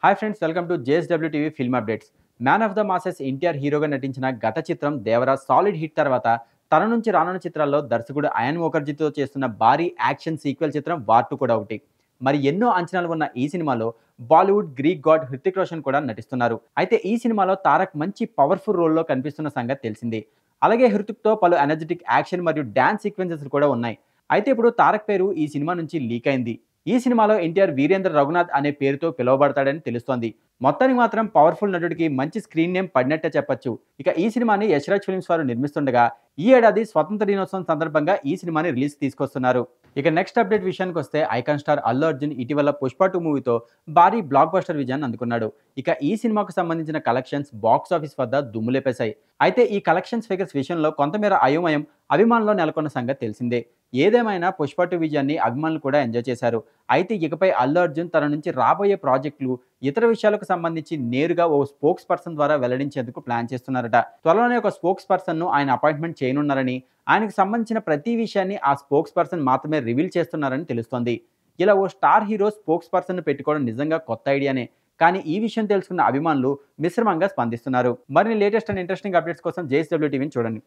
Hi friends, welcome to JSW TV film updates. Man of the masses NTR హీరోగా నటించిన గత చిత్రం 'దేవరా' సాలిడ్ హిట్ తర్వాత తన నుంచి రానున్న చిత్రాల్లో దర్శకుడు అయాన్ ముఖర్జీతో చేస్తున్న భారీ యాక్షన్ సీక్వెల్ చిత్రం 'వార్ 2' కూడా ఒకటి. మరి ఎన్నో అంచనాలు ఉన్న ఈ సినిమాలో బాలీవుడ్ గ్రీక్ గాడ్ హృతిక్ రోషన్ కూడా నటిస్తున్నారు. అయితే ఈ సినిమాలో తారక్ మంచి పవర్‌ఫుల్ రోల్‌లో కనిపిస్తున్న సంగతి తెలిసిందే. అలాగే హృతిక్‌తో పలు ఎనర్జిటిక్ యాక్షన్ మరియు డాన్స్ సీక్వెన్సెస్ కూడా ఉన్నాయి. అయితే ఇప్పుడు తారక్ పేరు ఈ సినిమా నుంచి లీక్ అయింది. ఈ సినిమాలో ఎన్టీఆర్ వీరేంద్ర రఘునాథ్ అనే పేరుతో పిలువబడతాడని తెలుస్తోంది. మొత్తానికి మాత్రం పవర్ఫుల్ నటుడికి మంచి స్క్రీన్ నేమ్ పడినట్టే చెప్పొచ్చు. ఇక ఈ సినిమాని యశ్‌రాజ్ ఫిల్మ్స్ వారు నిర్మిస్తుండగా ఈ ఏడాది స్వతంత్ర దినోత్సవం సందర్భంగా ఈ సినిమాని రిలీజ్ తీసుకొస్తున్నారు. ఇక నెక్స్ట్ అప్డేట్ విషయానికి వస్తే ఐకాన్ స్టార్ అల్లు అర్జున్ ఇటీవల 'పుష్ప 2' మూవీతో భారీ బ్లాక్ బస్టర్ విజయాన్ని అందుకున్నాడు. ఇక ఈ సినిమాకు సంబంధించిన కలెక్షన్స్ బాక్స్ ఆఫీస్ వద్ద దుమ్ములేపేశాయి. అయితే ఈ కలెక్షన్స్ ఫిగర్స్ విషయంలో కొంతమేర అయోమయం అభిమానుల్లో నెలకొన్న సంగతి తెలిసిందే. ఏదేమైనా 'పుష్ప 2' విజయాన్ని అభిమానులు కూడా ఎంజాయ్ చేశారు. అయితే ఇకపై అల్లు అర్జున్ తన నుంచి రాబోయే ప్రాజెక్టులు, ఇతర విషయాలకు సంబంధించి నేరుగా ఓ స్పోక్స్ పర్సన్ ద్వారా వెల్లడించేందుకు ప్లాన్ చేస్తున్నారట. త్వరలోనే ఒక స్పోక్స్ పర్సన్‌ను ఆయన అపాయింట్మెంట్ చేయనున్నారని, ఆయనకు సంబంధించిన ప్రతి విషయాన్ని ఆ స్పోక్స్ పర్సన్ మాత్రమే రివీల్ చేస్తున్నారని తెలుస్తోంది. ఇలా ఓ స్టార్ హీరో స్పోక్స్ పర్సన్‌ను పెట్టుకోవడం నిజంగా కొత్త ఐడియానే. కానీ ఈ విషయం తెలుసుకున్న అభిమానులు మిశ్రమంగా స్పందిస్తున్నారు. మరిన్ని లేటెస్ట్ అండ్ ఇంట్రెస్టింగ్ అప్డేట్స్ కోసం జేఎస్‌డబ్ల్యూ టీవీని చూడండి.